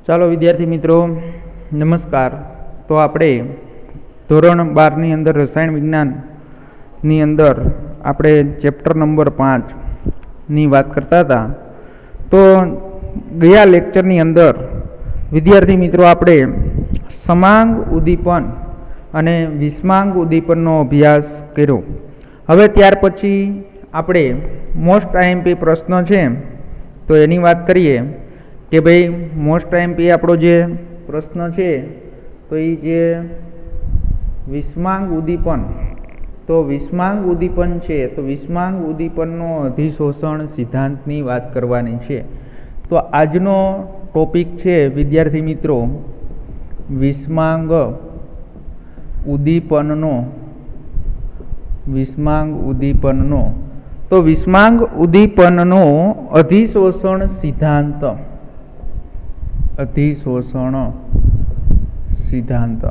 ચાલો વિદ્યાર્થી મિત્રો નમસ્કાર। તો આપણે ધોરણ 12 ની અંદર રસાયણ વિજ્ઞાનની અંદર આપણે ચેપ્ટર નંબર 5 ની વાત કરતા હતા। તો ગયા લેક્ચરની અંદર વિદ્યાર્થી મિત્રો આપણે સમાંગ ઉદ્દીપન અને વિષમાંગ ઉદ્દીપનનો અભ્યાસ કર્યો। હવે ત્યાર પછી આપણે મોસ્ટ આઈએમપી પ્રશ્ન છે તો એની વાત કરીએ કે ભાઈ મોસ્ટ આઈએમપી આપણો જે પ્રશ્ન છે તો એ જે વિષમાંગ ઉદ્દીપન, તો વિષમાંગ ઉદ્દીપન છે તો વિષમાંગ ઉદ્દીપનનો અધિશોષણ સિદ્ધાંતની વાત કરવાની છે। તો આજનો ટોપિક છે વિદ્યાર્થી મિત્રો વિષમાંગ ઉદ્દીપનનો। વિષમાંગ ઉદ્દીપનનો તો વિષમાંગ ઉદ્દીપનનો અધિશોષણ સિદ્ધાંત। અધિશોષણ સિદ્ધાંત।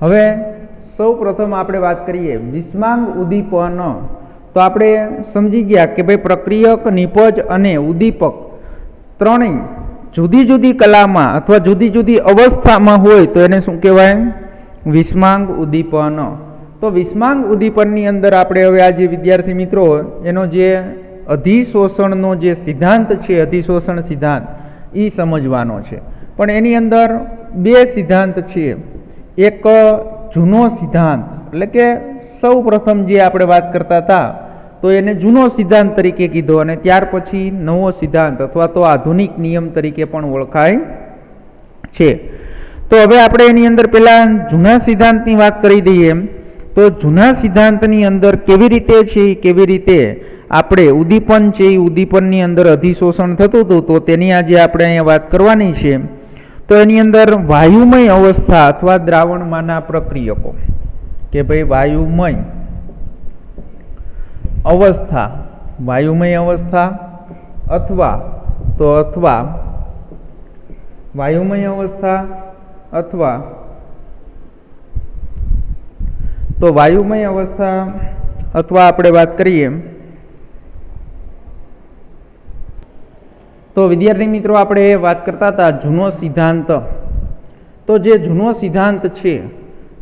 હવે સૌ પ્રથમ આપણે વાત કરીએ વિષમાંગ ઉદ્દીપન। તો આપણે સમજી ગયા કે ભાઈ પ્રક્રિયક, નિપજ અને ઉદ્દીપક ત્રણેય જુદી જુદી કલામાં અથવા જુદી જુદી અવસ્થામાં હોય તો એને શું કહેવાય? વિષમાંગ ઉદ્દીપન। તો વિષમાંગ ઉદ્દીપનની અંદર આપણે હવે આજે વિદ્યાર્થી મિત્રો એનો જે અધિશોષણનો જે સિદ્ધાંત છે, અધિશોષણ સિદ્ધાંત એ સમજવાનો છે। પણ એની અંદર બે સિદ્ધાંત છે। એક જૂનો સિદ્ધાંત એટલે કે સૌ પ્રથમ જે આપણે વાત કરતા હતા તો એને જૂનો સિદ્ધાંત તરીકે કીધો અને ત્યાર પછી નવો સિદ્ધાંત અથવા તો આધુનિક નિયમ તરીકે પણ ઓળખાય છે। તો હવે આપણે એની અંદર પહેલા જૂના સિદ્ધાંતની વાત કરી દઈએ। તો જૂના સિદ્ધાંતની અંદર કેવી રીતે છે, કેવી રીતે આપણે ઉદ્દીપન છે એ ઉદ્દીપનની અંદર અધિશોષણ થતું હતું તો તેની આજે આપણે અહીંયા વાત કરવાની છે। તો એની અંદર વાયુમય અવસ્થા અથવા દ્રાવણમાંના પ્રક્રિયકો કે ભાઈ વાયુમય અવસ્થા, વાયુમય અવસ્થા અથવા વાયુમય અવસ્થા અથવા તો વાયુમય અવસ્થા અથવા આપણે વાત કરીએ તો વિદ્યાર્થી મિત્રો આપણે વાત કરતા હતા જૂનો સિદ્ધાંત। તો જે જૂનો સિદ્ધાંત છે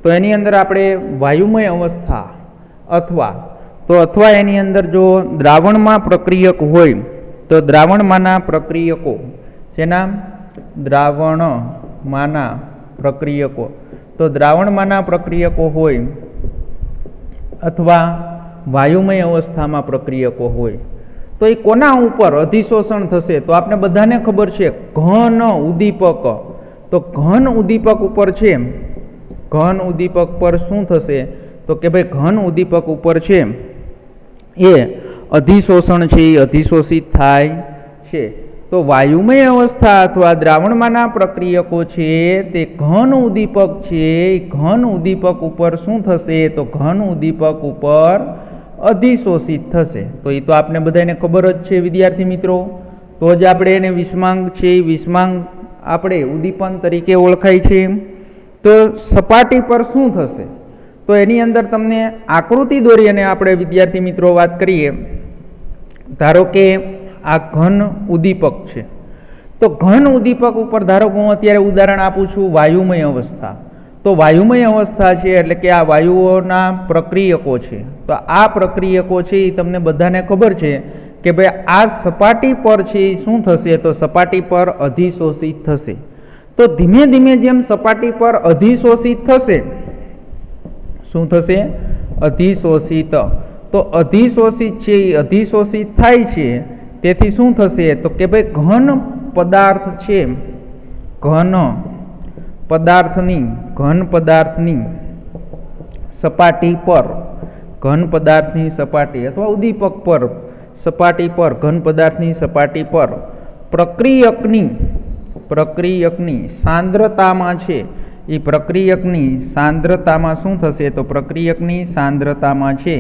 તો એની અંદર આપણે વાયુમય અવસ્થા અથવા એની અંદર જો દ્રાવણમાં પ્રક્રિયક હોય તો દ્રાવણમાંના પ્રક્રિયકો જેના દ્રાવણમાંના પ્રક્રિયકો તો દ્રાવણમાંના પ્રક્રિયકો હોય અથવા વાયુમય અવસ્થામાં પ્રક્રિયકો હોય તો એ કોના ઉપર અધિશોષણ થશે? તો આપણે બધાને ખબર છે ઘન ઉદ્દીપક। તો ઘન ઉદ્દીપક ઉપર છે, ઘન ઉદ્દીપક પર શું થશે? તો કે ભાઈ ઘન ઉદ્દીપક ઉપર છે એ અધિશોષણ છે એ અધિશોષિત થાય છે। તો વાયુમય અવસ્થા અથવા દ્રાવણમાંના પ્રક્રિયકો છે તે ઘન ઉદ્દીપક છે, ઘન ઉદ્દીપક ઉપર શું થશે? તો ઘન ઉદ્દીપક ઉપર અધિશોષિત થશે। તો એ તો આપણે બધાને ખબર જ છે વિદ્યાર્થી મિત્રો। તો જ આપણે એને વિષમાંગ છે વિષમાંગ આપણે ઉદ્દીપન તરીકે ઓળખાય છે। તો સપાટી પર શું થશે? તો એની અંદર તમને આકૃતિ દોરી અને આપણે વિદ્યાર્થી મિત્રો વાત કરીએ। ધારો કે આ ઘન ઉદ્દીપક છે તો ઘન ઉદ્દીપક ઉપર ધારો કે હું અત્યારે ઉદાહરણ આપું છું વાયુમય અવસ્થા। તો વાયુમય અવસ્થા છે એટલે કે આ વાયુઓના પ્રક્રિયકો છે। તો આ પ્રક્રિયકો છે એ તમને બધાને ખબર છે કે ભાઈ આ સપાટી પર છે એ શું થશે? તો સપાટી પર અધિશોષિત થશે। તો ધીમે ધીમે જેમ સપાટી પર અધિશોષિત થશે, શું થશે? અધિશોષિત। તો અધિશોષિત છે એ અધિશોષિત થાય છે તેથી શું થશે? તો કે ભાઈ ઘન પદાર્થ છે, ઘન પદાર્થની સપાટી પર, ઘન પદાર્થની સપાટી અથવા ઉદ્દીપક પર સપાટી પર, ઘન પદાર્થની સપાટી પર પ્રક્રિયકની સાંદ્રતામાં છે એ પ્રક્રિયકની સાંદ્રતામાં શું થશે? તો પ્રક્રિયકની સાંદ્રતામાં છે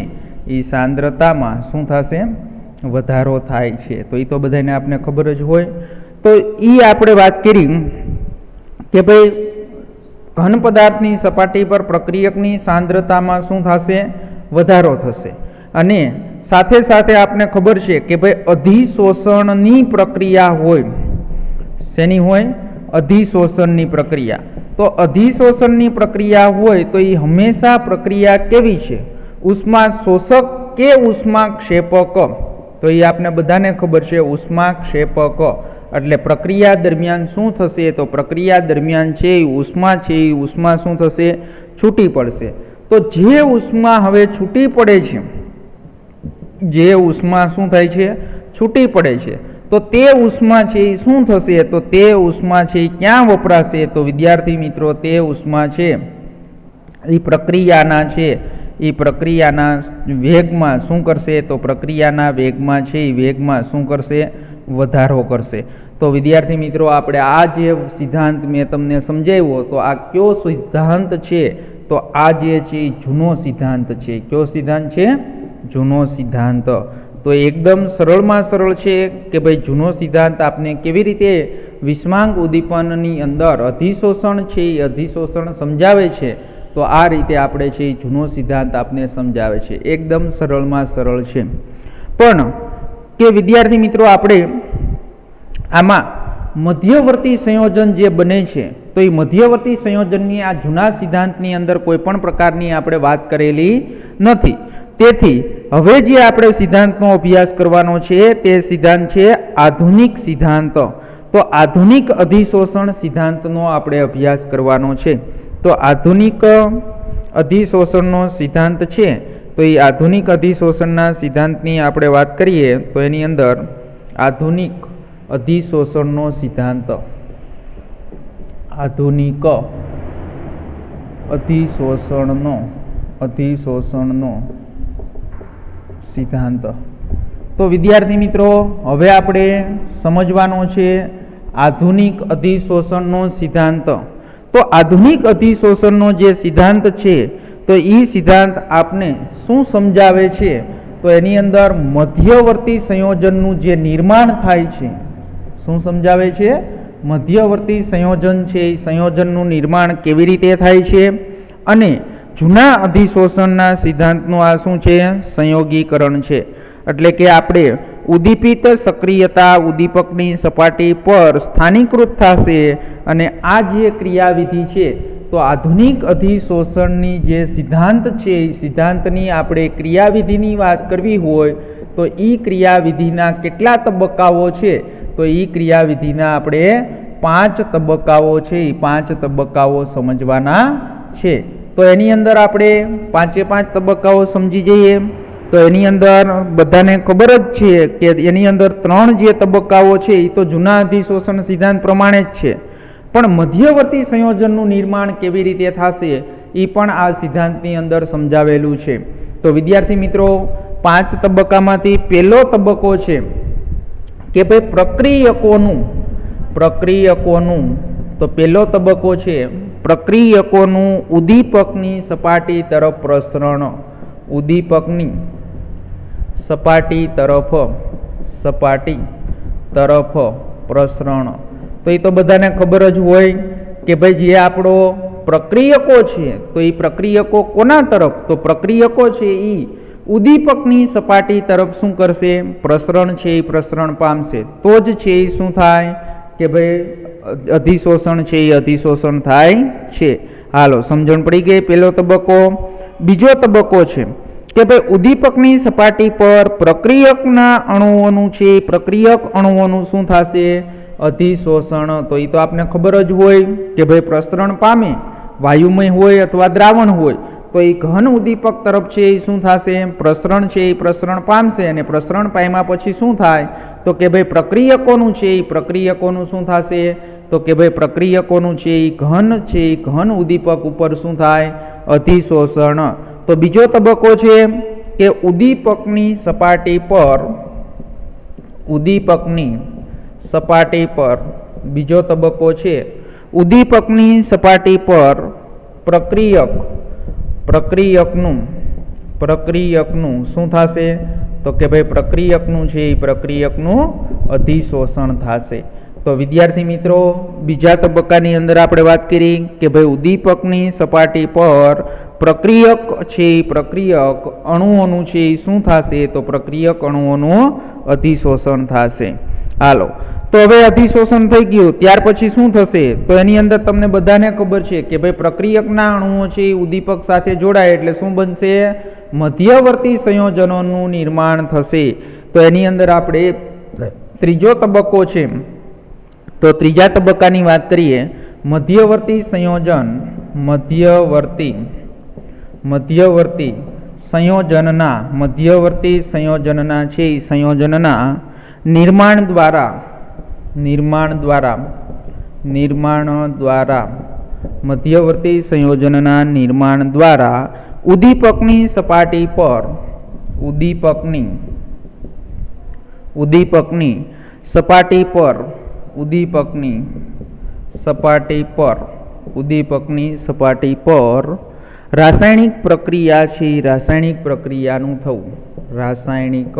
એ સાંદ્રતામાં શું થશે? વધારો થાય છે। તો એ તો બધાને આપણે ખબર જ હોય। તો એ આપણે વાત કરી કે ભાઈ ઘન પદાર્થની સપાટી પર પ્રક્રિયકની સાંદ્રતામાં શું થશે? વધારો થશે અને સાથે સાથે આપને ખબર છે કે ભાઈ અધિશોષણની પ્રક્રિયા હોય, શેની હોય? અધિશોષણની પ્રક્રિયા. તો અધિશોષણની પ્રક્રિયા હોય તો એ હંમેશા પ્રક્રિયા કેવી છે? ઉષ્મા શોષક કે ઉષ્માક્ષેપક? તો એ આપને બધાને ખબર છે, ઉષ્માક્ષેપક. એટલે પ્રક્રિયા દરમિયાન શું થશે? તો પ્રક્રિયા દરમિયાન છે એ ઉષ્મા છે એ ઉષ્મા શું થશે? છૂટી પડશે. તો જે ઉષ્મા હવે છૂટી પડે છે, જે ઉષ્મા શું થાય છે? છૂટી પડે છે. તો તે ઉષ્મા છે એ શું થશે? તો તે ઉષ્મા છે એ ક્યાં વપરાશે? તો વિદ્યાર્થી મિત્રો, તે ઉષ્મા છે એ પ્રક્રિયાના છે એ પ્રક્રિયાના વેગમાં શું કરશે? તો પ્રક્રિયાના વેગમાં છે એ વેગમાં શું કરશે? વધારો કરશે. તો વિદ્યાર્થી મિત્રો, આપણે આ જે સિદ્ધાંત મેં તમને સમજાવ્યો, તો આ કયો સિદ્ધાંત છે? તો આ જે છે એ જૂનો સિદ્ધાંત છે. કયો સિદ્ધાંત છે? જૂનો સિદ્ધાંત. તો એકદમ સરળમાં સરળ છે કે ભાઈ જૂનો સિદ્ધાંત આપને કેવી રીતે વિષમાંગ ઉદ્દીપનની અંદર અધિશોષણ છે એ અધિશોષણ સમજાવે છે. તો આ રીતે આપણે છે એ જૂનો સિદ્ધાંત આપને સમજાવે છે. એકદમ સરળમાં સરળ છે. પણ કે વિદ્યાર્થી મિત્રો, આપણે આમાં મધ્યવર્તી સંયોજન જે બને છે, તો એ મધ્યવર્તી સંયોજનની આ જૂના સિદ્ધાંતની અંદર કોઈ પણ પ્રકારની આપણે વાત કરેલી નથી. તેથી હવે જે આપણે સિદ્ધાંતનો અભ્યાસ કરવાનો છે તે સિદ્ધાંત છે આધુનિક સિદ્ધાંત. તો આધુનિક અધિશોષણ સિદ્ધાંતનો આપણે અભ્યાસ કરવાનો છે. તો આધુનિક અધિશોષણનો સિદ્ધાંત છે, તો એ આધુનિક અધિશોષણના સિદ્ધાંતની આપણે વાત કરીએ તો એની અંદર આધુનિક અધિશોષણનો સિદ્ધાંત, આધુનિક અધિશોષણનો સિદ્ધાંત. તો વિદ્યાર્થી મિત્રો, હવે આપણે સમજવાનો છે આધુનિક અધિશોષણનો સિદ્ધાંત. તો આધુનિક અધિશોષણનો જે સિદ્ધાંત છે, તો એ સિદ્ધાંત આપને શું સમજાવે છે? તો એની અંદર મધ્યવર્તી સંયોજનનું જે નિર્માણ થાય છે, શું સમજાવે છે? મધ્યવર્તી સંયોજન છે એ સંયોજનનું નિર્માણ કેવી રીતે થાય છે, અને જૂના અધિશોષણના સિદ્ધાંતનું આ શું છે? સંયોગીકરણ છે. એટલે કે આપણે ઉદ્દીપિત સક્રિયતા ઉદ્દીપકની સપાટી પર સ્થાનીકૃત થશે, અને આ જે ક્રિયાવિધિ છે, તો આધુનિક અધિશોષણની જે સિદ્ધાંત છે એ સિદ્ધાંતની આપણે ક્રિયાવિધિની વાત કરવી હોય તો એ ક્રિયાવિધિના કેટલા તબક્કાઓ છે? તો એ ક્રિયાવિધિના આપણે 5 તબક્કાઓ છે, એ 5 તબક્કાઓ સમજવાના છે. તો એની અંદર આપણે 5 તબક્કાઓ સમજી જઈએ. તો એની અંદર બધાને ખબર જ છે કે એની અંદર 3 જે તબક્કાઓ છે એ તો જૂના અધિશોષણ સિદ્ધાંત પ્રમાણે જ છે. પણ મધ્યવર્તી સંયોજનનું નિર્માણ કેવી રીતે થશે એ પણ આ સિદ્ધાંતની અંદર સમજાવેલું છે. તો વિદ્યાર્થી મિત્રો, 5 તબક્કામાંથી પહેલો તબક્કો છે કે ભાઈ પ્રક્રિયકોનું. તો પહેલો તબક્કો છે પ્રક્રિયકોનું ઉદ્દીપકની સપાટી તરફ પ્રસરણ. ઉદ્દીપકની સપાટી તરફ પ્રસરણ. તો એ તો બધાને ખબર જ હોય કે ભાઈ જે આપણો પ્રક્રિયકો છે, તો એ પ્રક્રિયકો કોના તરફ? તો પ્રક્રિયકો છે એ ઉદ્દીપકની સપાટી તરફ શું કરશે? પ્રસરણ છે એ પ્રસરણ પામશે. તો જ છે એ શું થાય કે ભાઈ અધિશોષણ છે એ અધિશોષણ થાય છે. હાલો, સમજણ પડી ગઈ પહેલો તબક્કો. બીજો તબક્કો છે કે ભાઈ ઉદ્દીપકની સપાટી પર પ્રક્રિયકના અણુઓનું છે, પ્રક્રિયક અણુઓનું શું થશે? અધિશોષણ. તો એ તો આપને ખબર જ હોય કે ભાઈ પ્રસરણ પામે, વાયુમય હોય અથવા દ્રાવણ હોય, તો એ ઘન ઉદ્દીપક તરફ છે એ શું થશે? પ્રસરણ છે એ પ્રસરણ પામશે. અને પ્રસરણ પામ્યા પછી શું થાય? તો કે ભાઈ પ્રક્રિયકોનું છે એ પ્રક્રિયકોનું શું થશે? તો કે ભાઈ પ્રક્રિયકોનું છે એ ઘન ઉદ્દીપક ઉપર શું થાય? અધિશોષણ. તો બીજો તબક્કો છે કે ઉદ્દીપકની સપાટી પર બીજો તબક્કો છે ઉદ્દીપકની સપાટી પર પ્રક્રિયકનું શું થશે? તો કે ભાઈ પ્રક્રિયકનું છે એ પ્રક્રિયકનું અધિશોષણ થશે. તો વિદ્યાર્થી મિત્રો, બીજા તબક્કાની અંદર આપણે વાત કરી કે ભાઈ ઉદ્દીપકની સપાટી પર પ્રક્રિયક છે પ્રક્રિયક અણુઓનું છે એ શું થશે? તો પ્રક્રિયક અણુઓનું અધિશોષણ થશે. હાલો, તો હવે અધિશોષણ થઈ ગયું, ત્યાર પછી શું થશે? તો એની અંદર તમને બધાને ખબર છે કે ભાઈ પ્રક્રિયકના અણુઓ છે એ ઉદ્દીપક સાથે જોડાય એટલે શું બનશે? મધ્યવર્તી સંયોજનોનું નિર્માણ થશે. તો એની અંદર આપણે ત્રીજો તબક્કો છે, તો ત્રીજા તબક્કાની વાત કરીએ. મધ્યવર્તી સંયોજન, મધ્યવર્તી સંયોજનના છે એ સંયોજનના નિર્માણ દ્વારા મધ્યવર્તી સંયોજનના નિર્માણ દ્વારા ઉદ્દીપકની સપાટી પર રાસાયણિક પ્રક્રિયા છે, રાસાયણિક પ્રક્રિયાનું થવું, રાસાયણિક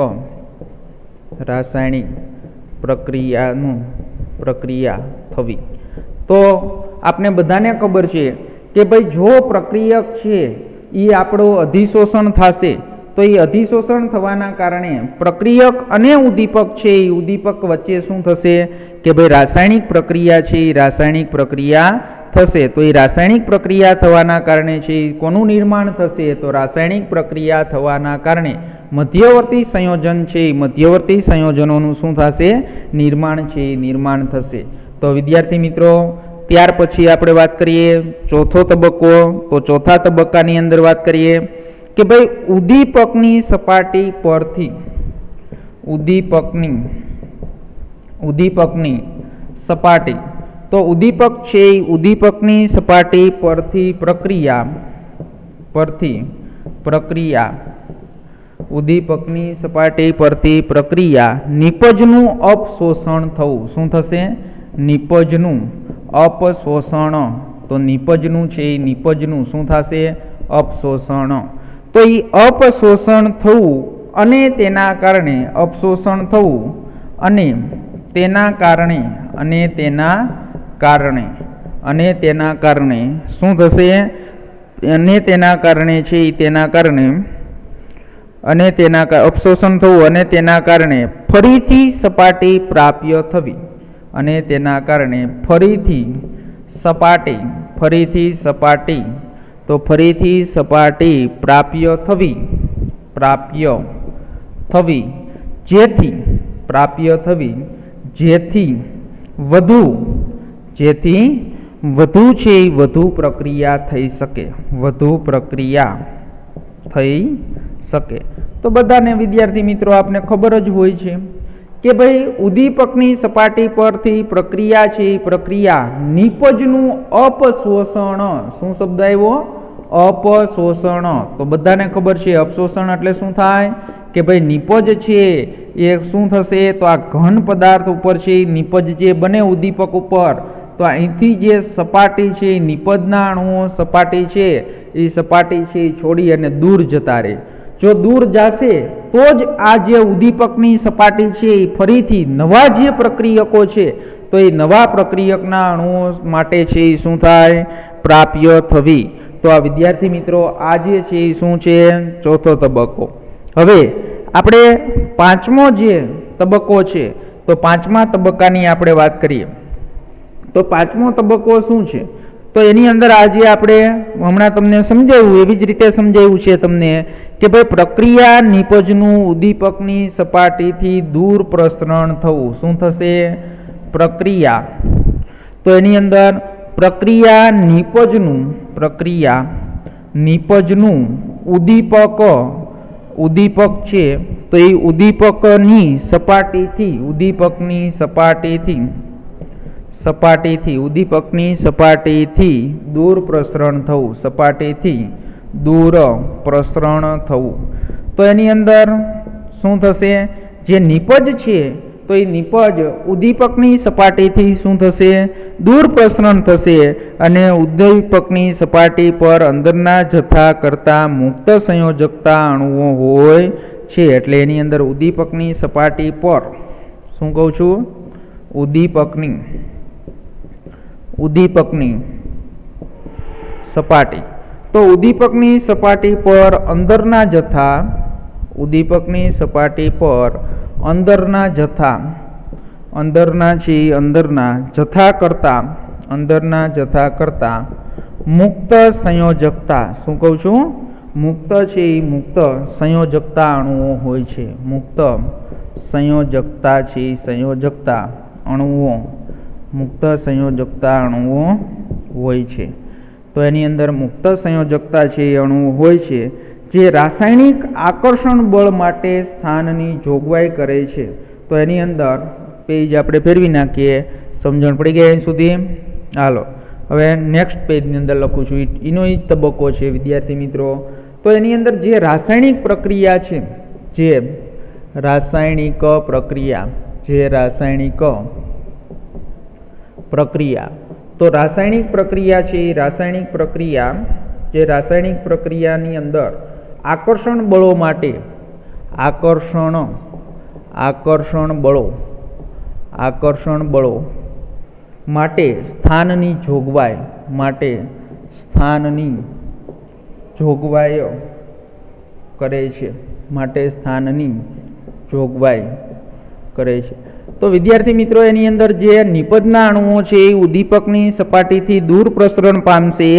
પ્રક્રિયા થવી. તો આપણે બધાને ખબર છે કે ભાઈ જો પ્રક્રિયક છે એ આપણો અધિશોષણ થશે તો એ અધિશોષણ થવાના કારણે પ્રક્રિયક અને ઉદ્દીપક છે એ ઉદ્દીપક વચ્ચે શું થશે કે ભાઈ રાસાયણિક પ્રક્રિયા છે એ રાસાયણિક પ્રક્રિયા થશે. તો એ રાસાયણિક પ્રક્રિયા થવાના કારણે છે કોનું નિર્માણ થશે? તો રાસાયણિક પ્રક્રિયા થવાના કારણે મધ્યવર્તી સંયોજન છે મધ્યવર્તી સંયોજનોનું શું થશે? નિર્માણ છે નિર્માણ થશે. તો વિદ્યાર્થી મિત્રો, ત્યાર પછી આપણે વાત કરીએ ચોથો તબક્કો. તો ચોથા તબક્કાની અંદર વાત કરીએ કે ભાઈ ઉદ્દીપકની સપાટી પરથી ઉદ્દીપકની સપાટી, તો ઉદ્દીપક છે ઉદ્દીપકની સપાટી પરથી ઉદ્દીપકની સપાટી પરથી પ્રક્રિયા નિપજનું અપશોષણ થવું. શું થશે? નિપજનું અપશોષણ. તો નિપજનું છે નિપજનું શું થશે? અપશોષણ. તો એ અપશોષણ થવું અને તેના કારણે અપશોષણ થવું અને તેના કારણે શું થશે? અપશોષણ થવું અને તેના કારણે ફરીથી સપાટી પ્રાપ્ય થવી અને તેના કારણે ફરીથી સપાટી તો ફરીથી સપાટી પ્રાપ્ય થવી જેથી વધુ છે વધુ પ્રક્રિયા થઈ શકે. તો બધાને વિદ્યાર્થી મિત્રો આપને ખબર જ હોય છે કે ભાઈ ઉદ્દીપકની સપાટી પરથી પ્રક્રિયા છે પ્રક્રિયા નિપજનું અપશોષણ. શું શબ્દ આવ્યો? અપશોષણ. તો બધાને ખબર છે અપશોષણ એટલે શું થાય કે ભાઈ નિપજ છે એ શું થશે? તો આ ઘન પદાર્થ ઉપર છે નિપજ જે બને ઉદ્દીપક ઉપર, તો અહીંથી જે સપાટી છે નિપજના અણુઓ સપાટી છે એ સપાટી છે છોડી અને દૂર જતા રહે. જો દૂર જશે તો જ આ જે ઉદ્દીપકની સપાટી છે એ ફરીથી નવા જે પ્રક્રિયકો છે તો એ નવા પ્રક્રિયકના અણુઓ માટે છે એ શું થાય? પ્રાપ્ય થવી. તો આ વિદ્યાર્થી મિત્રો આ જે છે એ શું છે? ચોથો તબક્કો. હવે આપણે પાંચમો જે તબક્કો છે તો પાંચમા તબક્કાની આપણે વાત કરીએ. તો પાંચમો તબક્કો શું છે? તો એની અંદર આજે આપણે હમણાં તમને સમજાવ્યું એવી જ રીતે સમજાવ્યું છે તમને કે ભાઈ પ્રક્રિયા નિપજનું ઉદ્દીપકની સપાટીથી દૂર પ્રસરણ થવું. શું થશે? પ્રક્રિયા. તો એની અંદર પ્રક્રિયા નિપજનું ઉદ્દીપક છે તો એ ઉદ્દીપકની સપાટીથી દૂર પ્રસરણ થવું. તો એની અંદર શું થશે? જે નિપજ છે તો એ નિપજ ઉદ્દીપકની સપાટીથી શું થશે? દૂર પ્રસરણ થશે અને ઉદ્દીપકની સપાટી પર અંદરના જથ્થા કરતા મુક્ત સંયોજકતા અણુઓ હોય છે. એટલે એની અંદર ઉદ્દીપકની સપાટી પર શું કહું છું? ઉદ્દીપકની સપાટી. તો ઉદ્દીપકની સપાટી પર અંદરના જથ્થા, ઉદ્દીપકની સપાટી પર અંદરના જથ્થા, અંદરના જથ્થા કરતા મુક્ત સંયોજકતા, શું કહું છું? મુક્ત છે એ મુક્ત સંયોજકતા અણુઓ હોય છે. મુક્ત સંયોજકતા છે એ સંયોજકતા અણુઓ, મુક્ત સંયોજકતા અણુઓ હોય છે. તો એની અંદર મુક્ત સંયોજકતા છે એ અણુઓ હોય છે જે રાસાયણિક આકર્ષણ બળ માટે સ્થાનની જોગવાઈ કરે છે. તો એની અંદર પેજ આપણે ફેરવી નાખીએ. સમજણ પડી ગઈ અહીં સુધી? હાલો હવે નેક્સ્ટ પેજની અંદર લખું છું. એનો જ તબક્કો છે વિદ્યાર્થી મિત્રો. તો એની અંદર જે રાસાયણિક પ્રક્રિયા છે, જે રાસાયણિક પ્રક્રિયા, તો રાસાયણિક પ્રક્રિયા છે એ રાસાયણિક પ્રક્રિયાની અંદર આકર્ષણ બળો માટે, આકર્ષણ બળો માટે સ્થાનની જોગવાઈઓ કરે છે, તો વિદ્યાર્થી મિત્રો એની અંદર જે નિપજના અણુઓ છે એ ઉદ્દીપકની સપાટીથી દૂર પ્રસરણ પામશે.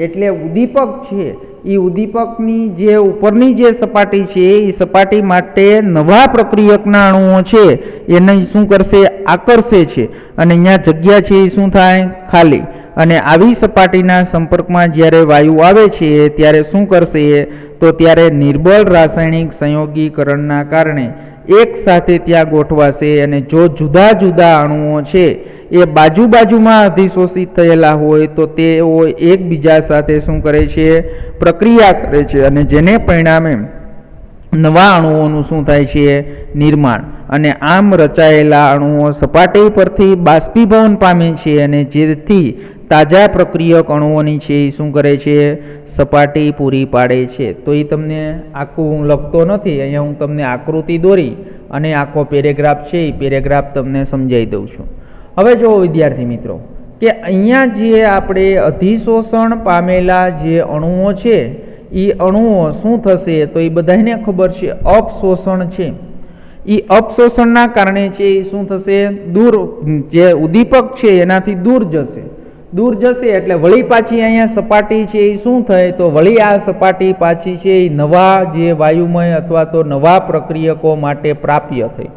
એટલે ઉદ્દીપક છે એ ઉદ્દીપકની જે ઉપરની જે સપાટી છે એ સપાટી માટે નવા પ્રક્રિયકના અણુઓ છે એને શું કરશે? આકર્ષે છે. અને અહીંયા જગ્યા છે એ શું થાય? ખાલી. અને આવી સપાટીના સંપર્કમાં જ્યારે વાયુ આવે છે ત્યારે શું કરશે? તો ત્યારે નિર્બળ રાસાયણિક સંયોગીકરણના કારણે એક સાથે ત્યાં ગોઠવાશે. અને જો જુદા જુદા અણુઓ છે એ બાજુમાં અધિશોષિત થયેલા હોય તો તેઓ એકબીજા સાથે શું કરે છે? પ્રક્રિયા કરે છે. અને જેને પરિણામે નવા અણુઓનું શું થાય છે? નિર્માણ. અને આમ રચાયેલા અણુઓ સપાટી પરથી બાષ્પીભવન પામે છે અને જેથી તાજા પ્રક્રિયક અણુઓની છે એ શું કરે છે? સપાટી પૂરી પાડે છે. તો એ તમને આખું હું લખતો નથી, અહીંયા હું તમને આકૃતિ દોરી અને આખો પેરેગ્રાફ છે એ પેરેગ્રાફ તમને સમજાવી દઉં છું. હવે જુઓ વિદ્યાર્થી મિત્રો કે અહીંયા જે આપણે અધિશોષણ પામેલા જે અણુઓ છે એ અણુઓ શું થશે? તો એ બધાને ખબર છે અપશોષણ છે. એ અપશોષણના કારણે છે એ શું થશે? દૂર, જે ઉદ્દીપક છે એનાથી દૂર જશે. એટલે વળી પાછી અહીંયા સપાટી છે એ શું થાય? તો વળી આ સપાટી પાછી છે એ નવા જે વાયુમય અથવા તો નવા પ્રક્રિયકો માટે પ્રાપ્ય થઈ.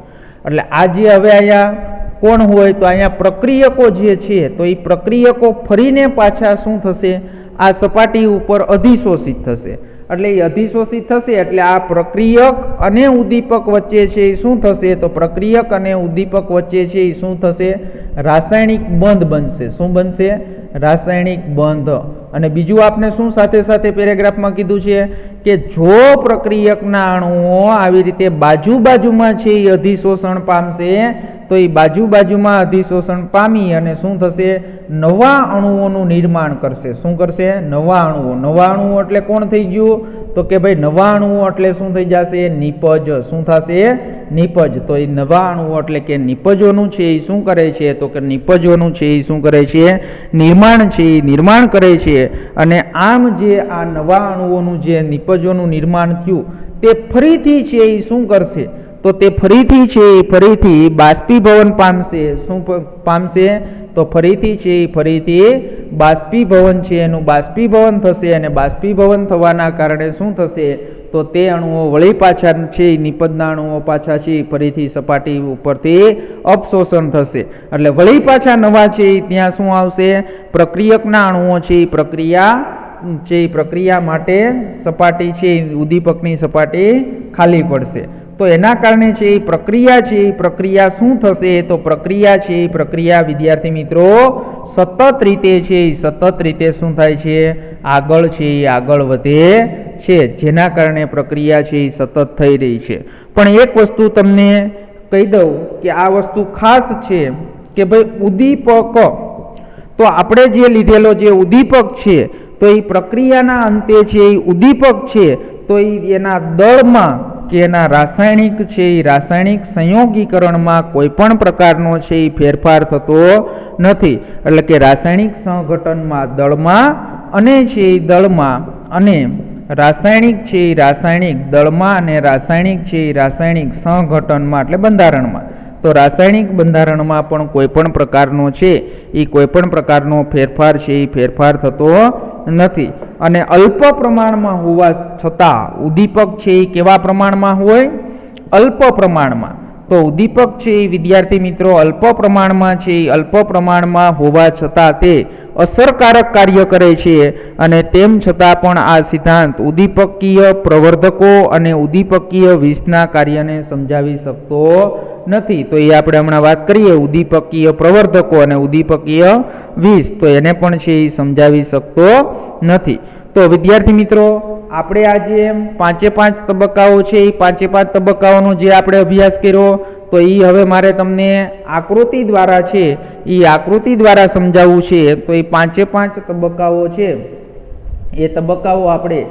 એટલે આ જે હવે અહીંયા કોણ હોય? તો અહીંયા પ્રક્રિયકો જે છે તો એ પ્રક્રિયકો ફરીને પાછા શું થશે? આ સપાટી ઉપર અધિશોષિત થશે. એટલે એ અધિશોષિત થશે એટલે આ પ્રક્રિયક અને ઉદ્દીપક વચ્ચે છે એ શું થશે? તો પ્રક્રિયક અને ઉદ્દીપક વચ્ચે છે એ શું થશે? રાસાયણિક બંધ બનશે. શું બનશે? રાસાયણિક બંધ. અને બીજું આપણે શું સાથે સાથે પેરેગ્રાફમાં કીધું છે કે જો પ્રક્રિયકના અણુઓ આવી રીતે બાજુમાં છે એ અધિશોષણ પામશે તો એ બાજુમાં અધિશોષણ પામી અને શું થશે? નવા અણુઓનું નિર્માણ કરશે. શું કરશે? નવા અણુઓ એટલે કોણ થઈ ગયું? તો કે ભાઈ નવા અણુઓ એટલે શું થઈ જશે? નિપજ. શું થશે? નિપજ. તો એ નવા અણુઓ એટલે કે નિપજોનું છે એ શું કરે છે? તો કે નિપજોનું છે એ શું કરે છે? નિર્માણ કરે છે. અને આમ જે આ નવા અણુઓનું જે નિપજોનું નિર્માણ થયું તે ફરીથી છે એ શું કરશે? તો તે ફરીથી બાષ્પીભવન પામશે. શું પામશે? તો ફરીથી બાષ્પીભવન છે એનું બાષ્પીભવન થશે. અને બાષ્પીભવન થવાના કારણે શું થશે? તો તે અણુઓ વળી પાછા છે નિપજના અણુઓ પાછા છે ફરીથી સપાટી ઉપરથી અપશોષણ થશે. એટલે વળી પાછા નવા છે ત્યાં શું આવશે? પ્રક્રિયકના અણુઓ છે એ પ્રક્રિયા માટે સપાટી છે ઉદ્દીપકની સપાટી ખાલી પડશે. તો એના કારણે છે એ પ્રક્રિયા શું થશે? તો પ્રક્રિયા વિદ્યાર્થી મિત્રો સતત રીતે શું થાય છે? આગળ વધે છે. જેના કારણે પ્રક્રિયા છે એ સતત થઈ રહી છે. પણ એક વસ્તુ તમને કહી દઉં કે આ વસ્તુ ખાસ છે કે ભાઈ ઉદ્દીપક, તો આપણે જે લીધેલો જે ઉદ્દીપક છે તો એ પ્રક્રિયાના અંતે છે એ ઉદ્દીપક છે તો એના દળમાં કે એના રાસાયણિક સંયોગીકરણમાં કોઈ પણ પ્રકારનો છે એ ફેરફાર થતો નથી. એટલે કે રાસાયણિક સંઘટનમાં દળમાં અને છે એ દળમાં અને રાસાયણિક છે એ રાસાયણિક દળમાં અને રાસાયણિક છે એ રાસાયણિક સહઘટનમાં એટલે બંધારણમાં. તો રાસાયણિક બંધારણમાં પણ કોઈપણ પ્રકારનો છે એ કોઈપણ પ્રકારનો ફેરફાર છે એ ફેરફાર થતો નથી. અને અલ્પ પ્રમાણમાં હોવા છતાં ઉદ્દીપક છે એ કેવા પ્રમાણમાં હોય? અલ્પ પ્રમાણમાં. તો ઉદ્દીપક છે એ વિદ્યાર્થી મિત્રો અલ્પ પ્રમાણમાં છે એ અલ્પ પ્રમાણમાં હોવા છતાં તે અસરકારક કાર્ય કરે છે. અને તેમ છતાં પણ આ સિદ્ધાંત ઉદ્દીપકીય પ્રવર્ધકો અને ઉદ્દીપકીય વિષના કાર્યને સમજાવી શકતો નથી. તો એ આપણે હમણાં વાત કરીએ ઉદ્દીપકીય પ્રવર્ધકો અને ઉદ્દીપકીય વિષ, તો એને પણ છે એ સમજાવી શકતો નથી. તો વિદ્યાર્થી મિત્રો આપણે આજે 5 તબક્કાઓ છે એ 5 તબક્કાઓનો જે આપણે અભ્યાસ કર્યો, તો એ હવે મારે તમને આકૃતિ દ્વારા છે એ આકૃતિ દ્વારા સમજાવવું છે. તો એ 5 તબક્કાઓ છે એ તબક્કાઓ આપણે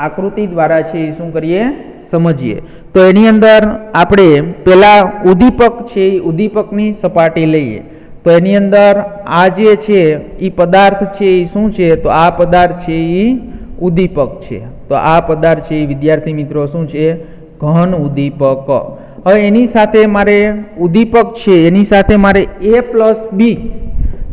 આકૃતિ દ્વારા છે એ શું કરીએ? સમજીએ. તો એની અંદર આપણે પહેલા ઉદ્દીપક છે એ ઉદ્દીપકની સપાટી લઈએ. તો એની અંદર આ જે છે એ પદાર્થ છે એ શું છે? તો આ પદાર્થ છે એ ઉદ્દીપક છે. તો આ પદાર્થ છે એ વિદ્યાર્થી મિત્રો શું છે? ઘન ઉદ્દીપક. હવે એની સાથે મારે ઉદ્દીપક છે એની સાથે મારે a પ્લસ બી,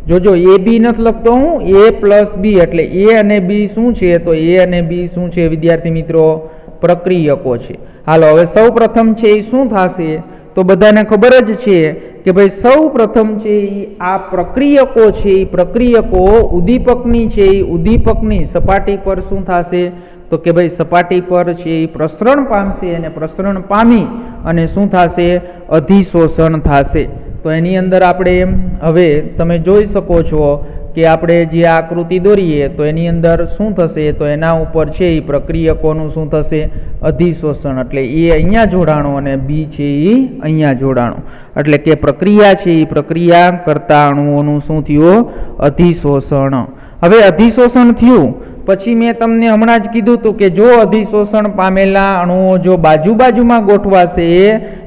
જોજો એ બી નથી લખતો હું, a પ્લસ બી એટલે a અને બી શું છે? તો a અને બી શું છે વિદ્યાર્થી મિત્રો? પ્રક્રિયકો છે. હાલો હવે સૌ પ્રથમ છે એ શું થશે? તો બધાને ખબર જ છે કે ભાઈ સૌ પ્રથમ છે આ પ્રક્રિયકો છે એ પ્રક્રિયકો ઉદ્દીપકની છે એ ઉદ્દીપકની સપાટી પર શું થશે? તો કે ભાઈ સપાટી પર છે એ પ્રસરણ પામશે અને પ્રસરણ પામી અને શું થશે? અધિશોષણ થશે. તો એની અંદર આપણે હવે તમે જોઈ શકો છો કે આપણે જે આકૃતિ દોરીએ તો એની અંદર શું થશે? તો એના ઉપર છે એ પ્રક્રિયકોનું શું થશે? અધિશોષણ. એટલે એ અહીંયા જોડાણો અને બી છે એ અહીંયા જોડાણો. એટલે કે પ્રક્રિયા છે એ પ્રક્રિયા કરતા અણુઓનું શું થયું? અધિશોષણ. હવે અધિશોષણ થયું પછી મેં તમને હમણાં જ કીધું હતું કે જો અધિશોષણ પામેલા અણુઓ જો બાજુમાં ગોઠવાશે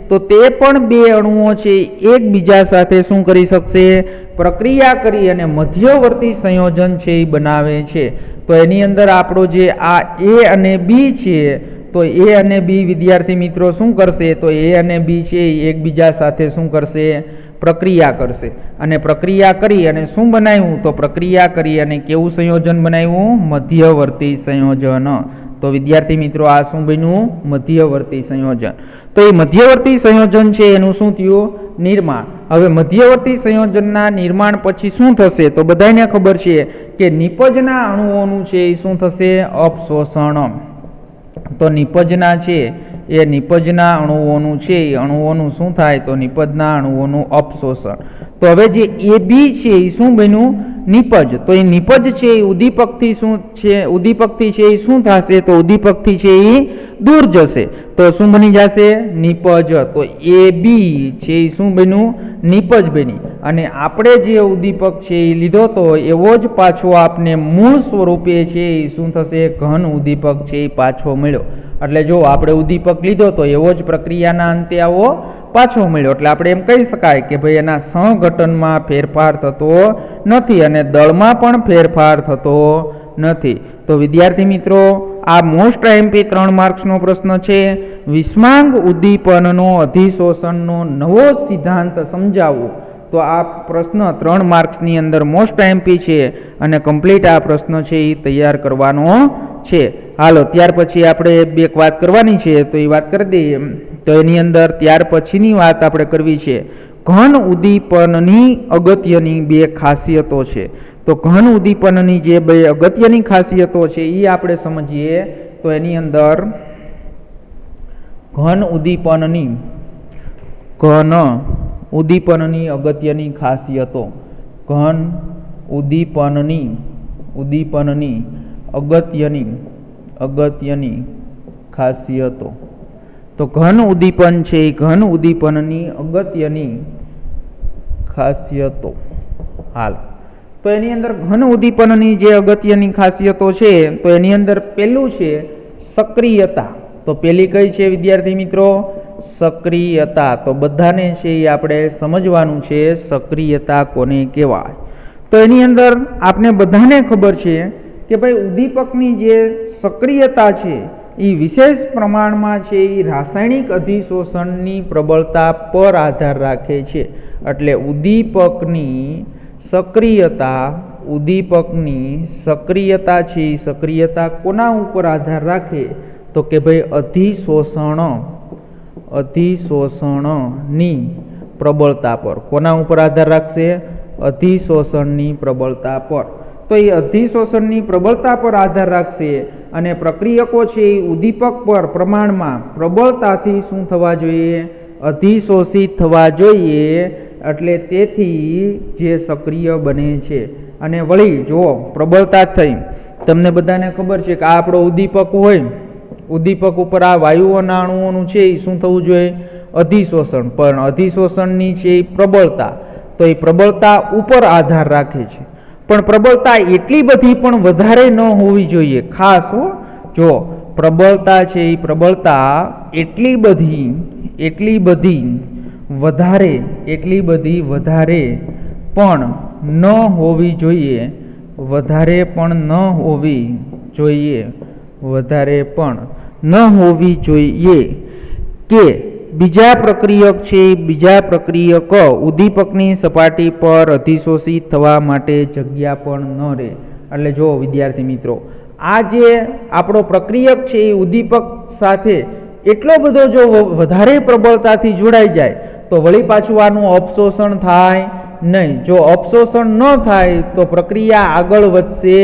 તો તે પણ બે અણુઓ છે એકબીજા સાથે શું કરી શકશે? પ્રક્રિયા કરી અને મધ્યવર્તી સંયોજન છે એ બનાવે છે. તો એની અંદર આપણો જે આ એ અને બી છે, તો એ અને બી વિદ્યાર્થી મિત્રો શું કરશે? તો એ અને બી છે એકબીજા સાથે શું કરશે? પ્રક્રિયા કરશે. અને પ્રક્રિયા કરી અને શું બનાવ્યું? તો પ્રક્રિયા કરી અને કેવું સંયોજન બનાવ્યું? મધ્યવર્તી સંયોજન. તો વિદ્યાર્થી મિત્રો આ શું બન્યું? મધ્યવર્તી સંયોજન. તો એ મધ્યવર્તી સંયોજન છે એનું શું થયું? નિર્માણ. હવે મધ્યવર્તી સંયોજનના નિર્માણ પછી શું થશે? તો બધાને ખબર છે કે નિપજના અણુઓનું છે એ શું થશે? અપશોષણ. તો નિપજના છે એ નિપજના અણુઓનું છે એ અણુઓનું શું થાય? તો નિપજના અણુઓનું અપશોષણ. તો હવે જે એ બી છે એ શું બન્યું? નિપજ. તો એ નિપજ છે એ ઉદ્દીપકથી શું છે? ઉદ્દીપકથી છે એ શું થશે? તો ઉદ્દીપકથી છે એ દૂર જશે. તો શું બની જશે? નિપજ. તો એ બી છે એ શું બન્યું? નિપજ બની. અને આપણે જે ઉદ્દીપક છે એ લીધો તો એવો જ પાછો આપને મૂળ સ્વરૂપે છે એ શું થશે? ઘન ઉદ્દીપક છે એ પાછો મળ્યો. એટલે જો આપણે ઉદ્દીપક લીધો તો એવો જ પ્રક્રિયાના અંતે આવો પાછો મળ્યો. એટલે આપણે એમ કહી શકાય કે ભાઈ એના સહઘટનમાં ફેરફાર થતો નથી અને દળમાં પણ ફેરફાર થતો નથી. તો વિદ્યાર્થી મિત્રો આ મોસ્ટ આઈએમપી 3 માર્ક્સનો પ્રશ્ન છે. વિષમાંગ ઉદ્દીપનનો અધિશોષણનો નવો સિદ્ધાંત સમજાવો. તો આ પ્રશ્ન 3 માર્ક્સની અંદર મોસ્ટ આઈએમપી છે અને કમ્પ્લીટ આ પ્રશ્ન છે એ તૈયાર કરવાનો છે. હાલો ત્યાર પછી આપણે બે વાત કરવાની છે તો એ વાત કરી દઈએ. તો એની અંદર ત્યાર પછીની વાત આપણે કરવી છે ઘન ઉદ્દીપનની અગત્યની બે ખાસિયતો છે. તો ઘન ઉદ્દીપનની જે બે અગત્યની ખાસિયતો છે એ આપણે સમજીએ. તો એની અંદર ઘન ઉદ્દીપનની અગત્યની ખાસિયતો, ઘન ઉદ્દીપનની અગત્યની ખાસિયતો. તો ઘન ઉદ્દીપન છે એ ઘન ઉદ્દીપનની અગત્યની ખાસિયતો. હાલ તો એની અંદર ઘન ઉદ્દીપનની જે અગત્યની ખાસિયતો છે તો એની અંદર પહેલું છે સક્રિયતા. તો પહેલી કઈ છે વિદ્યાર્થી મિત્રો? સક્રિયતા. તો બધાને છે એ આપણે સમજવાનું છે સક્રિયતા કોને કહેવાય. તો એની અંદર આપણે બધાને ખબર છે કે ભાઈ ઉદ્દીપકની જે સક્રિયતા છે એ વિશેષ પ્રમાણમાં છે એ રાસાયણિક અધિશોષણની પ્રબળતા પર આધાર રાખે છે. એટલે ઉદ્દીપકની સક્રિયતા છે એ સક્રિયતા કોના ઉપર આધાર રાખે તો કે ભાઈ અધિશોષણની પ્રબળતા પર. કોના ઉપર આધાર રાખશે? અધિશોષણની પ્રબળતા પર. તો એ અધિશોષણની પ્રબળતા પર આધાર રાખશે અને પ્રક્રિયકો છે એ ઉદ્દીપક પર પ્રમાણમાં પ્રબળતાથી શું થવા જોઈએ? અધિશોષિત થવા જોઈએ. એટલે તેથી જે સક્રિય બને છે. અને વળી જુઓ, પ્રબળતા થઈ, તમને બધાને ખબર છે કે આ આપણો ઉદ્દીપક હોય, ઉદ્દીપક ઉપર આ વાયુઓના અણુઓનું છે એ શું થવું જોઈએ? અધિશોષણ. પણ અધિશોષણની છે એ પ્રબળતા, તો એ પ્રબળતા ઉપર આધાર રાખે છે. પણ પ્રબળતા એટલી બધી પણ વધારે ન હોવી જોઈએ. ખાસ જો પ્રબળતા છે એ પ્રબળતા એટલી બધી વધારે પણ ન હોવી જોઈએ. વધારે પણ ન હોવી જોઈએ કે બીજા પ્રક્રિયક ઉદ્દીપકની સપાટી પર અધિશોષિત થવા માટે જગ્યા પણ ન રહે. એટલે જો વિદ્યાર્થી મિત્રો, આ જે આપણો પ્રક્રિયક છે એ ઉદ્દીપક સાથે એટલો બધો જો વધારે પ્રબળતાથી જોડાઈ જાય તો વળી પાછું આનું અપશોષણ થાય નહીં. જો અપશોષણ ન થાય તો પ્રક્રિયા આગળ વધશે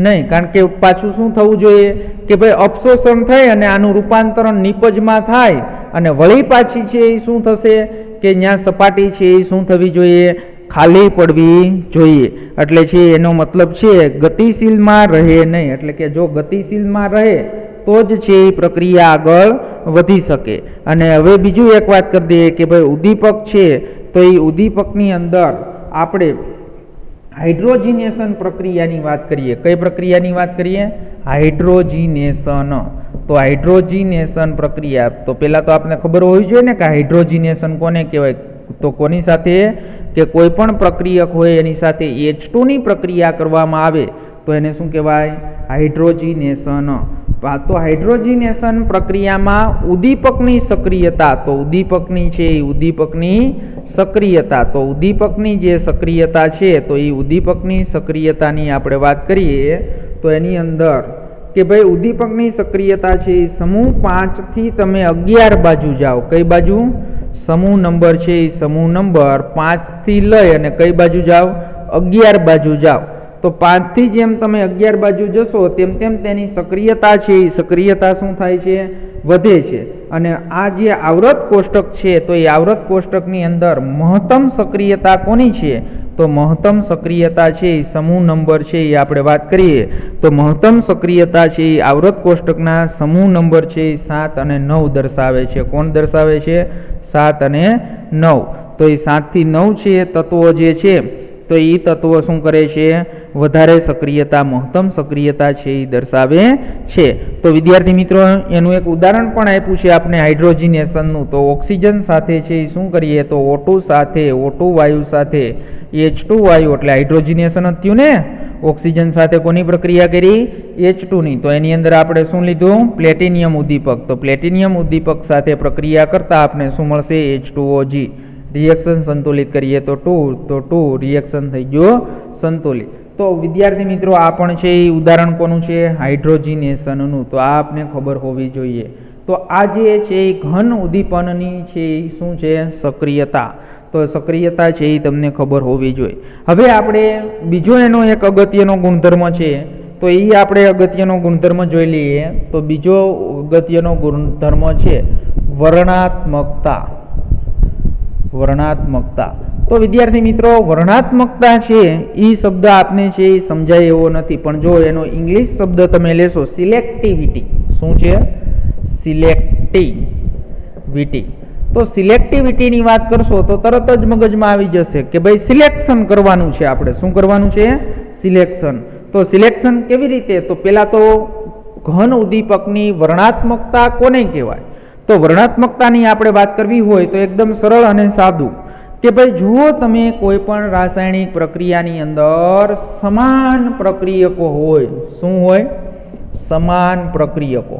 નહીં. કારણ કે પાછું શું થવું જોઈએ કે ભાઈ અપશોષણ થાય અને આનું રૂપાંતરણ નિપજમાં થાય અને વળી પાછી છે એ શું થશે કે ત્યાં સપાટી છે એ શું થવી જોઈએ? ખાલી પડવી જોઈએ. એટલે છે એનો મતલબ છે ગતિશીલમાં રહે નહીં. એટલે કે જો ગતિશીલમાં રહે તો જ છે એ પ્રક્રિયા આગળ વધી શકે. અને હવે બીજું એક વાત કરી દઈએ કે ભાઈ ઉદ્દીપક છે તો એ ઉદ્દીપકની અંદર આપણે હાઇડ્રોજિનેશન પ્રક્રિયાની વાત કરીએ. કઈ પ્રક્રિયાની વાત કરીએ? હાઇડ્રોજિનેશન. તો હાઇડ્રોજિનેશન પ્રક્રિયા, તો પહેલાં તો આપણે ખબર હોવી જોઈએ ને કે હાઇડ્રોજિનેશન કોને કહેવાય? તો કોની સાથે? કે કોઈ પણ પ્રક્રિયક હોય એની સાથે H2ની પ્રક્રિયા કરવામાં આવે તો એને શું કહેવાય? હાઇડ્રોજિનેશન. તો હાઇડ્રોજિનેશન પ્રક્રિયામાં ઉદ્દીપકની સક્રિયતા, તો ઉદ્દીપકની છે એ ઉદ્દીપકની સક્રિયતા, તો ઉદ્દીપકની જે સક્રિયતા છે તો એ ઉદ્દીપકની સક્રિયતાની આપણે વાત કરીએ તો એની અંદર કે ભાઈ ઉદ્દીપકની સક્રિયતા છે એ સમૂહ 5 થી તમે 11 બાજુ જાઓ. કઈ બાજુ? સમૂહ નંબર છે એ સમૂહ નંબર 5 થી લઈ અને કઈ બાજુ જાઓ? 11 બાજુ જાઓ. તો 5 થી જેમ તમે 11 બાજુ જશો તેમ તેમ તેની સક્રિયતા છે એ સક્રિયતા શું થાય છે? વધે છે. અને આ જે આવૃત કોષ્ટક છે તો એ આવૃત કોષ્ટકની અંદર મહત્તમ સક્રિયતા કોની છે? તો મહત્તમ સક્રિયતા છે એ સમૂહ નંબર છે એ આપણે વાત કરીએ તો મહત્તમ સક્રિયતા છે એ આવૃત કોષ્ટકના સમૂહ નંબર છે એ 7 અને 9 દર્શાવે છે. કોણ દર્શાવે છે? 7 અને 9. તો એ 7 થી 9 છે તત્વો જે છે તો એ તત્વો શું કરે છે? વધારે સક્રિયતા, મહત્તમ સક્રિયતા છે એ દર્શાવે છે. તો વિદ્યાર્થી મિત્રો, એનું એક ઉદાહરણ પણ આપ્યું છે આપણે હાઇડ્રોજિનેશનનું. તો ઓક્સિજન સાથે છે એ શું કરીએ? તો O2 સાથે, O2 વાયુ સાથે H2 વાયુ, એટલે હાઇડ્રોજિનેશન જ થયું ને. ઓક્સિજન સાથે કોની પ્રક્રિયા કરી? H2ની. તો એની અંદર આપણે શું લીધું? પ્લેટિનિયમ ઉદ્દીપક. તો પ્લેટિનિયમ ઉદ્દીપક સાથે પ્રક્રિયા કરતા આપણે શું મળશે? H2OG. રિએક્શન સંતુલિત કરીએ તો 2 રિએક્શન થઈ ગયો સંતુલિત. તો વિદ્યાર્થી મિત્રો, આ પણ છે એ ઉદાહરણ કોનું છે? હાઇડ્રોજિનેશનનું. તો આ આપને ખબર હોવી જોઈએ. તો આ જે છે એ ઘન ઉદ્દીપનની છે એ શું છે? સક્રિયતા. તો સક્રિયતા છે એ તમને ખબર હોવી જોઈએ. હવે આપણે બીજો એનો એક અગત્યનો ગુણધર્મ છે તો એ આપણે અગત્યનો ગુણધર્મ જોઈ લઈએ. તો બીજો અગત્યનો ગુણધર્મ છે વર્ણાત્મકતા. તો વિદ્યાર્થી મિત્રો, વર્ણાત્મકતા છે એ શબ્દ આપને છે એ સમજાય એવો નથી, પણ જો એનો ઇંગ્લિશ શબ્દ તમે લેશો સિલેક્ટિવિટી. શું છે? સિલેક્ટિવિટી. તો સિલેક્ટિવિટીની વાત કરશો તો તરત જ મગજમાં આવી જશે કે ભાઈ સિલેક્શન કરવાનું છે આપણે. શું કરવાનું છે? સિલેક્શન. તો સિલેક્શન કેવી રીતે? તો પહેલા તો ઘન ઉદ્દીપકની વર્ણાત્મકતા કોને કહેવાય? તો વર્ણાત્મકતાની આપણે વાત કરવી હોય તો એકદમ સરળ અને સાદું કે ભાઈ જુઓ, તમે કોઈ પણ રાસાયણિક પ્રક્રિયાની અંદર સમાન પ્રક્રિયકો હોય. શું હોય? સમાન પ્રક્રિયકો.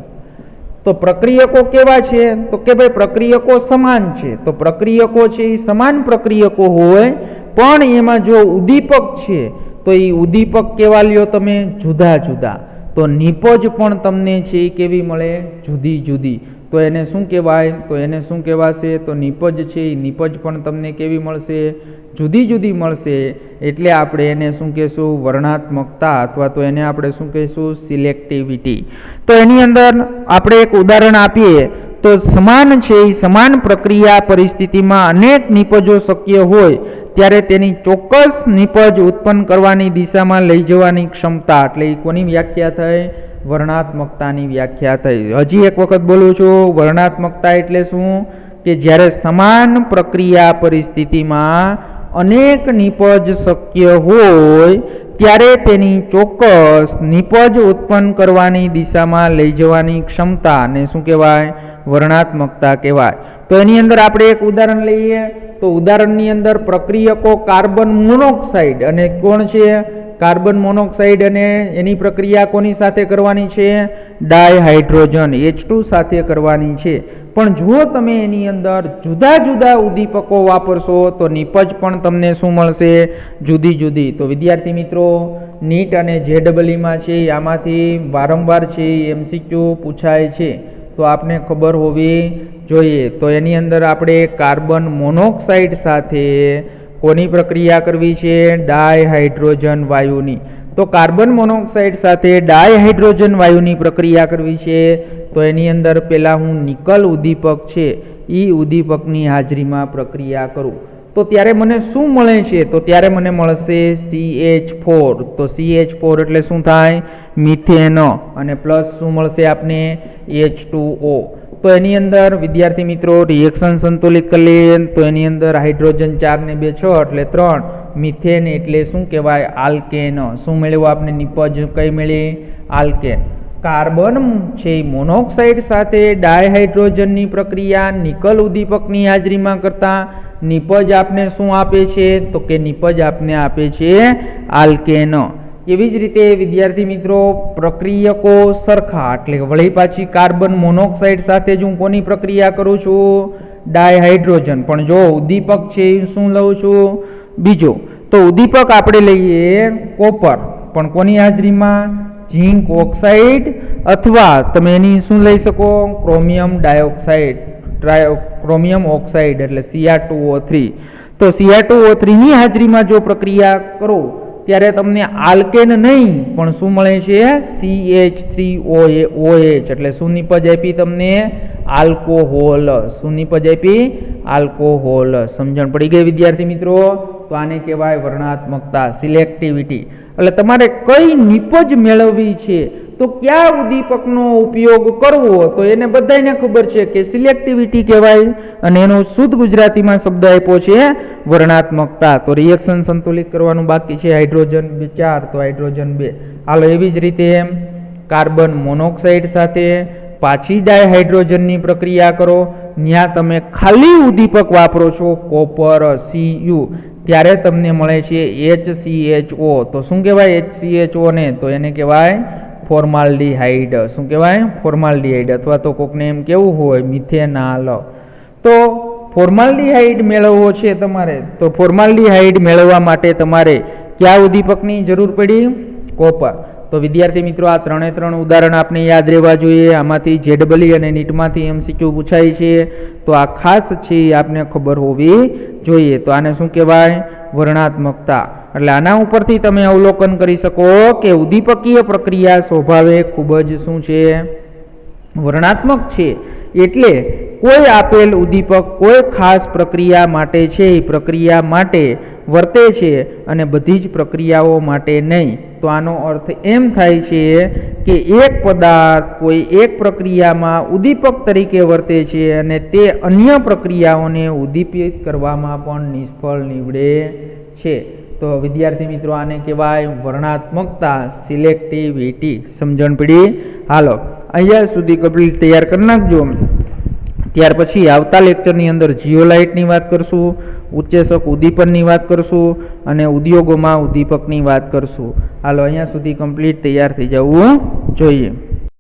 તો પ્રક્રિયકો કેવા છે? તો કે ભાઈ પ્રક્રિયકો સમાન છે. તો પ્રક્રિયકો છે એ સમાન પ્રક્રિયકો હોય, પણ એમાં જો ઉદ્દીપક છે તો એ ઉદ્દીપક કેવા લ્યો તમે? જુદા જુદા. તો નિપજ પણ તમને છે એ કેવી મળે? જુદી જુદી. તો એને શું કહેવાય? તો એને શું કહેવાશે? તો નિપજ છે એ નિપજ પણ તમને કેવી મળશે? જુદી જુદી મળશે. એટલે આપણે એને શું કહેશું? વર્ણાત્મકતા, અથવા તો એને આપણે શું કહીશું? સિલેક્ટિવિટી. તો એની અંદર આપણે એક ઉદાહરણ આપીએ તો સમાન છે એ સમાન પ્રક્રિયા પરિસ્થિતિમાં અનેક નિપજો શક્ય હોય ત્યારે તેની ચોક્કસ નિપજ ઉત્પન્ન કરવાની દિશામાં લઈ જવાની ક્ષમતા, એટલે એ કોની વ્યાખ્યા થઈ? વર્ણાત્મકતાની વ્યાખ્યા થઈ. હજી એક વખત બોલું છું, વર્ણાત્મકતા એટલે શું? કે જ્યારે સમાન પ્રક્રિયા પરિસ્થિતિમાં અનેક નિપજ શક્ય હોય ત્યારે તેની ચોક્કસ નિપજ ઉત્પન્ન કરવાની દિશામાં લઈ જવાની ક્ષમતાને શું કહેવાય? વર્ણાત્મકતા કહેવાય. તો એની અંદર આપણે એક ઉદાહરણ લઈએ તો ઉદાહરણની અંદર પ્રક્રિયકો કાર્બન મોનોક્સાઇડ અને કોણ છે? કાર્બન મોનોક્સાઇડ અને એની પ્રક્રિયા કોની સાથે કરવાની છે? ડાયહાઇડ્રોજન H2 સાથે કરવાની છે. પણ જો તમે એની અંદર જુદા જુદા ઉદ્દીપકો વાપરશો તો નિપજ પણ તમને શું મળશે? જુદી જુદી. તો વિદ્યાર્થી મિત્રો, નીટ અને JEE છે આમાંથી વારંવાર છે MCQ પૂછાય છે, તો આપને ખબર હોવી જોઈએ. તો એની અંદર આપણે કાર્બન મોનોક્સાઇડ સાથે કોની પ્રક્રિયા કરવી છે? ડાયહાઇડ્રોજન વાયુની. તો કાર્બન મોનોક્સાઇડ સાથે ડાયહાઇડ્રોજન વાયુની પ્રક્રિયા કરવી છે. તો એની અંદર પહેલાં હું નિકલ ઉદ્દીપક છે એ ઉદ્દીપકની હાજરીમાં પ્રક્રિયા કરું તો ત્યારે મને શું મળે છે? તો ત્યારે મને મળશે CH4. તો CH4 એટલે શું થાય? મિથેન. અને પ્લસ શું મળશે આપને? H2O. તો એની અંદર વિદ્યાર્થી મિત્રો રિએક્શન સંતુલિત કરી લઈએ તો એની અંદર હાઇડ્રોજન 4 ને 2 6 એટલે 3. મિથેન એટલે શું કહેવાય? આલ્કેન. શું મેળવ્યું આપને? નિપજ કઈ મળી? આલ્કેન. કાર્બન છે મોનોક્સાઇડ સાથે ડાયહાઇડ્રોજનની પ્રક્રિયા નિકલ ઉદ્દીપકની હાજરીમાં કરતા નિપજ આપને શું આપે છે? તો કે નિપજ આપને આપે છે આલ્કેન. એવી જ રીતે વિદ્યાર્થી મિત્રો પ્રક્રિયકો સરખા, એટલે વળી પાછી કાર્બન મોનોક્સાઇડ સાથે જ હું કોની પ્રક્રિયા કરું છું? ડાયહાઇડ્રોજન. પણ જો ઉદ્દીપક છે એ શું લઉં છું? બીજો. તો ઉદ્દીપક આપણે લઈએ કોપર, પણ કોની હાજરીમાં? ઝીંક ઓક્સાઇડ, અથવા તમે એની શું લઈ શકો? ક્રોમિયમ ડાયોક્સાઇડ, ક્રોમિયમ ઓક્સાઇડ એટલે Cr2O3. તો Cr2O3 ની હાજરીમાં જો પ્રક્રિયા કરો ત્યારે તમને આલ્કેન નહીં પણ શું મળે છે? CH3OH. એટલે શું નિપજ આપી તમને? આલ્કોહોલ. શું નિપજ આપી? આલ્કોહોલ. સમજણ પડી ગઈ વિદ્યાર્થી મિત્રો? તો આને કહેવાય વર્ણાત્મકતા, સિલેક્ટિવિટી. એટલે તમારે કઈ નિપજ મેળવવી છે તો કયા ઉદ્દીપકનો ઉપયોગ કરવો તો એને બધાને ખબર છે કે સિલેક્ટિવિટી કહેવાય, અને એનો શુદ્ધ ગુજરાતીમાં શબ્દ આપ્યો છે વર્ણાત્મકતા. તો રિએક્શન સંતુલિત કરવાનું બાકી છે. હાઇડ્રોજન 4 તો હાઇડ્રોજન 2. હાલો એવી જ રીતે કાર્બન મોનોક્સાઇડ સાથે પાછી ડાયહાઇડ્રોજનની પ્રક્રિયા કરો. ત્યાં તમે ખાલી ઉદ્દીપક વાપરો છો કોપર Cu, ત્યારે તમને મળે છે HCHO. તો શું કહેવાય HCHO ને? તો એને કહેવાય ફોર્માલ્ડીહાઇડ. શું કહેવાય? ફોર્માલ્ડીહાઇડ. અથવા તો કોકને એમ કેવું હોય મિથેનાલ. તો ફોર્માલ્ડીહાઇડ મેળવવો છે તમારે, તો ફોર્માલ્ડીહાઇડ મેળવવા માટે તમારે કયા ઉદ્દીપકની જરૂર પડી? કોપર. તો વિદ્યાર્થી મિત્રો આ 3 ઉદાહરણ આપણે યાદ રહેવા જોઈએ. આમાંથી JEE અને નીટમાંથી MCQ પૂછાય છે, તો આ ખાસ છે આપને ખબર હોવી જોઈએ. તો આને શું કહેવાય? વર્ણાત્મકતા. એટલે આના ઉપરથી તમે અવલોકન કરી શકો કે ઉદ્દીપકીય પ્રક્રિયા સ્વભાવે ખૂબ જ શું છે? વર્ણાત્મક છે. એટલે કોઈ આપેલ ઉદ્દીપક કોઈ ખાસ પ્રક્રિયા માટે છે એ પ્રક્રિયા માટે વર્તે છે અને બધી જ પ્રક્રિયાઓ માટે નહીં. તો આનો અર્થ એમ થાય છે કે એક પદાર્થ કોઈ એક પ્રક્રિયામાં ઉદ્દીપક તરીકે વર્તે છે અને તે અન્ય પ્રક્રિયાઓને ઉદ્દીપિત કરવામાં પણ નિષ્ફળ નીવડે છે. તો વિદ્યાર્થી મિત્રો આને કહેવાય વર્ણાત્મકતા, સિલેક્ટિવિટી. સમજણ પડી? હાલો અહીંયા સુધી કમ્પ્લીટ તૈયાર કરી નાખજો. ત્યાર પછી આવતા લેક્ચરની અંદર જીઓલાઇટની વાત કરશું, ઉત્સેચક ઉદ્દીપનની વાત કરશું અને ઉદ્યોગોમાં ઉદ્દીપકની વાત કરશું. હાલો અહીંયા સુધી કમ્પ્લીટ તૈયાર થઈ જવું જોઈએ.